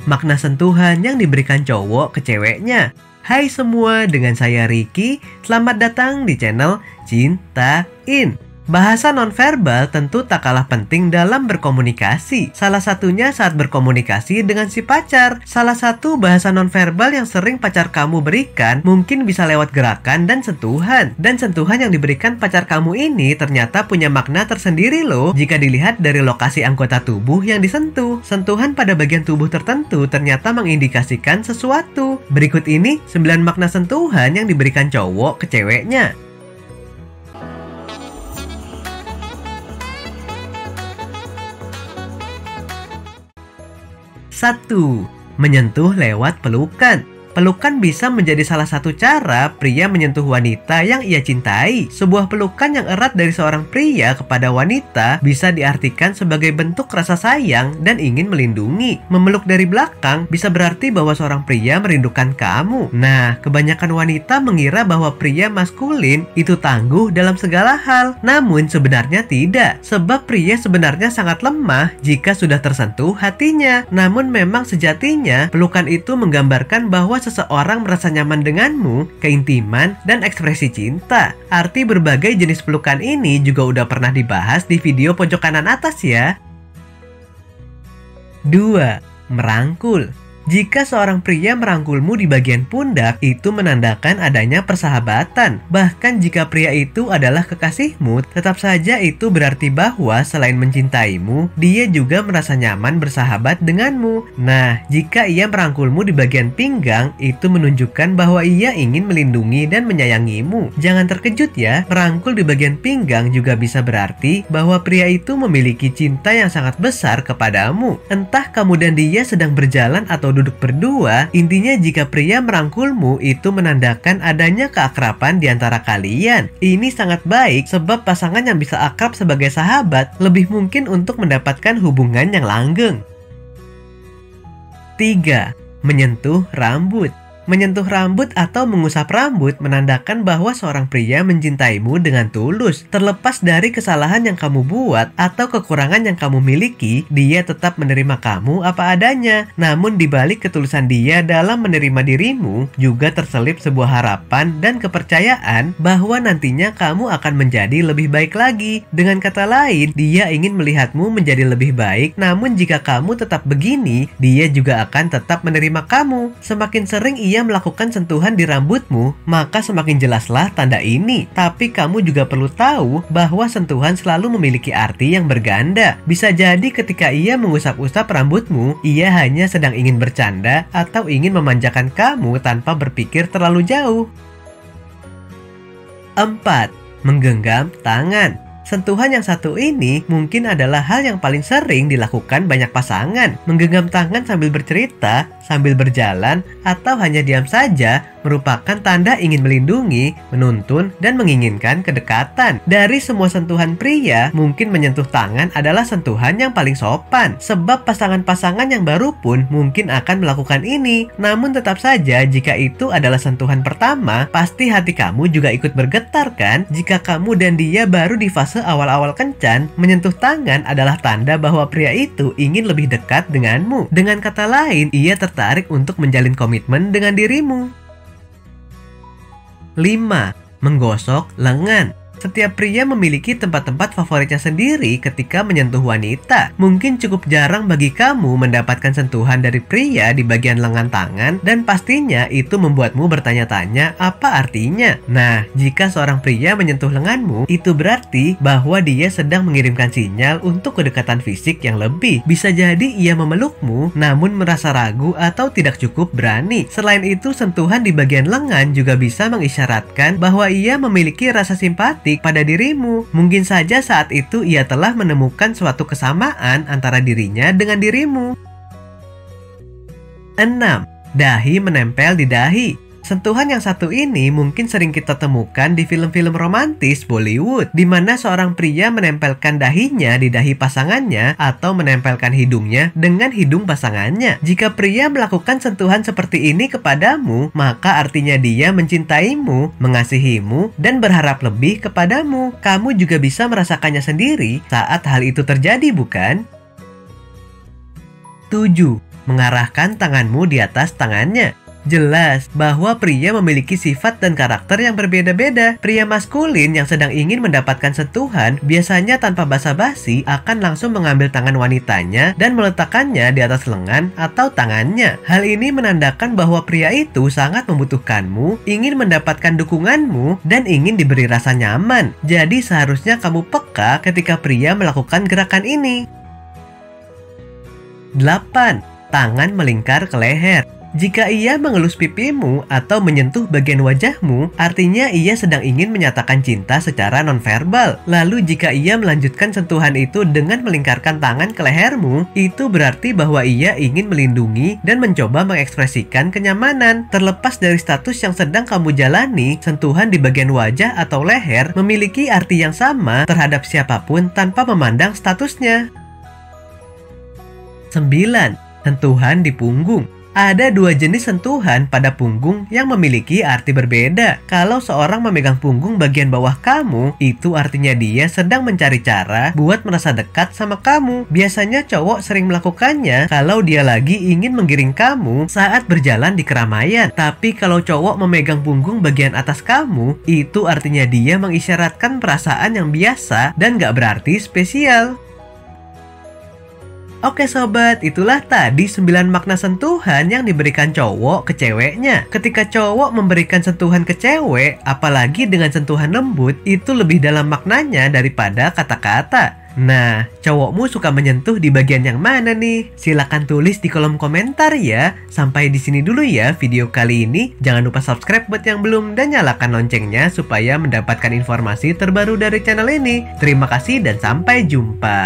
makna sentuhan yang diberikan cowok ke ceweknya. Hai semua, dengan saya Ricky. Selamat datang di channel Cintain. Bahasa nonverbal tentu tak kalah penting dalam berkomunikasi. Salah satunya saat berkomunikasi dengan si pacar. Salah satu bahasa nonverbal yang sering pacar kamu berikan mungkin bisa lewat gerakan dan sentuhan. Dan sentuhan yang diberikan pacar kamu ini ternyata punya makna tersendiri loh jika dilihat dari lokasi anggota tubuh yang disentuh. Sentuhan pada bagian tubuh tertentu ternyata mengindikasikan sesuatu. Berikut ini 9 makna sentuhan yang diberikan cowok ke ceweknya. 1. Menyentuh lewat pelukan. Pelukan bisa menjadi salah satu cara pria menyentuh wanita yang ia cintai. Sebuah pelukan yang erat dari seorang pria kepada wanita bisa diartikan sebagai bentuk rasa sayang dan ingin melindungi. Memeluk dari belakang bisa berarti bahwa seorang pria merindukan kamu. Nah, kebanyakan wanita mengira bahwa pria maskulin itu tangguh dalam segala hal. Namun sebenarnya tidak, sebab pria sebenarnya sangat lemah jika sudah tersentuh hatinya. Namun memang sejatinya pelukan itu menggambarkan bahwa seseorang merasa nyaman denganmu, keintiman, dan ekspresi cinta. Arti berbagai jenis pelukan ini juga udah pernah dibahas di video pojok kanan atas ya. 2. Merangkul. Jika seorang pria merangkulmu di bagian pundak, itu menandakan adanya persahabatan. Bahkan jika pria itu adalah kekasihmu, tetap saja itu berarti bahwa selain mencintaimu, dia juga merasa nyaman bersahabat denganmu. Nah, jika ia merangkulmu di bagian pinggang, itu menunjukkan bahwa ia ingin melindungi dan menyayangimu. Jangan terkejut ya, merangkul di bagian pinggang juga bisa berarti bahwa pria itu memiliki cinta yang sangat besar kepadamu. Entah kamu dan dia sedang berjalan atau duduk berdua, intinya jika pria merangkulmu itu menandakan adanya keakraban di antara kalian. Ini sangat baik sebab pasangan yang bisa akrab sebagai sahabat lebih mungkin untuk mendapatkan hubungan yang langgeng. 3. Menyentuh rambut. Menyentuh rambut atau mengusap rambut menandakan bahwa seorang pria mencintaimu dengan tulus. Terlepas dari kesalahan yang kamu buat atau kekurangan yang kamu miliki, dia tetap menerima kamu apa adanya. Namun di balik ketulusan dia dalam menerima dirimu, juga terselip sebuah harapan dan kepercayaan bahwa nantinya kamu akan menjadi lebih baik lagi. Dengan kata lain, dia ingin melihatmu menjadi lebih baik, namun jika kamu tetap begini, dia juga akan tetap menerima kamu. Semakin sering ia melakukan sentuhan di rambutmu, maka semakin jelaslah tanda ini. Tapi kamu juga perlu tahu bahwa sentuhan selalu memiliki arti yang berganda. Bisa jadi ketika ia mengusap-usap rambutmu, ia hanya sedang ingin bercanda atau ingin memanjakan kamu tanpa berpikir terlalu jauh. 4. Menggenggam tangan. Sentuhan yang satu ini mungkin adalah hal yang paling sering dilakukan banyak pasangan. Menggenggam tangan sambil bercerita, sambil berjalan, atau hanya diam saja merupakan tanda ingin melindungi, menuntun, dan menginginkan kedekatan. Dari semua sentuhan pria, mungkin menyentuh tangan adalah sentuhan yang paling sopan. Sebab pasangan-pasangan yang baru pun mungkin akan melakukan ini. Namun tetap saja jika itu adalah sentuhan pertama, pasti hati kamu juga ikut bergetar kan? Jika kamu dan dia baru di fase awal-awal kencan, menyentuh tangan adalah tanda bahwa pria itu ingin lebih dekat denganmu. Dengan kata lain, ia tertarik untuk menjalin komitmen dengan dirimu. 5. Menggosok lengan. Setiap pria memiliki tempat-tempat favoritnya sendiri ketika menyentuh wanita. Mungkin cukup jarang bagi kamu mendapatkan sentuhan dari pria di bagian lengan tangan, dan pastinya itu membuatmu bertanya-tanya apa artinya. Nah, jika seorang pria menyentuh lenganmu, itu berarti bahwa dia sedang mengirimkan sinyal untuk kedekatan fisik yang lebih. Bisa jadi ia memelukmu, namun merasa ragu atau tidak cukup berani. Selain itu, sentuhan di bagian lengan juga bisa mengisyaratkan bahwa ia memiliki rasa simpati pada dirimu. Mungkin saja saat itu ia telah menemukan suatu kesamaan antara dirinya dengan dirimu. 6. Dahi menempel di dahi. Sentuhan yang satu ini mungkin sering kita temukan di film-film romantis Bollywood, di mana seorang pria menempelkan dahinya di dahi pasangannya atau menempelkan hidungnya dengan hidung pasangannya. Jika pria melakukan sentuhan seperti ini kepadamu, maka artinya dia mencintaimu, mengasihimu, dan berharap lebih kepadamu. Kamu juga bisa merasakannya sendiri saat hal itu terjadi, bukan? 7. mengarahkan tanganmu di atas tangannya. Jelas bahwa pria memiliki sifat dan karakter yang berbeda-beda. Pria maskulin yang sedang ingin mendapatkan sentuhan biasanya tanpa basa-basi akan langsung mengambil tangan wanitanya dan meletakkannya di atas lengan atau tangannya. Hal ini menandakan bahwa pria itu sangat membutuhkanmu, ingin mendapatkan dukunganmu, dan ingin diberi rasa nyaman. Jadi seharusnya kamu peka ketika pria melakukan gerakan ini. 8. Tangan melingkar ke leher. Jika ia mengelus pipimu atau menyentuh bagian wajahmu, artinya ia sedang ingin menyatakan cinta secara nonverbal. Lalu jika ia melanjutkan sentuhan itu dengan melingkarkan tangan ke lehermu, itu berarti bahwa ia ingin melindungi dan mencoba mengekspresikan kenyamanan. Terlepas dari status yang sedang kamu jalani, sentuhan di bagian wajah atau leher memiliki arti yang sama terhadap siapapun tanpa memandang statusnya. 9. Sentuhan di punggung. Ada dua jenis sentuhan pada punggung yang memiliki arti berbeda. Kalau seorang memegang punggung bagian bawah kamu, itu artinya dia sedang mencari cara buat merasa dekat sama kamu. Biasanya cowok sering melakukannya kalau dia lagi ingin menggiring kamu saat berjalan di keramaian. Tapi kalau cowok memegang punggung bagian atas kamu, itu artinya dia mengisyaratkan perasaan yang biasa dan gak berarti spesial. Oke sobat, itulah tadi 9 makna sentuhan yang diberikan cowok ke ceweknya. Ketika cowok memberikan sentuhan ke cewek, apalagi dengan sentuhan lembut, itu lebih dalam maknanya daripada kata-kata. Nah, cowokmu suka menyentuh di bagian yang mana nih? Silahkan tulis di kolom komentar ya. Sampai di sini dulu ya video kali ini. Jangan lupa subscribe buat yang belum dan nyalakan loncengnya supaya mendapatkan informasi terbaru dari channel ini. Terima kasih dan sampai jumpa.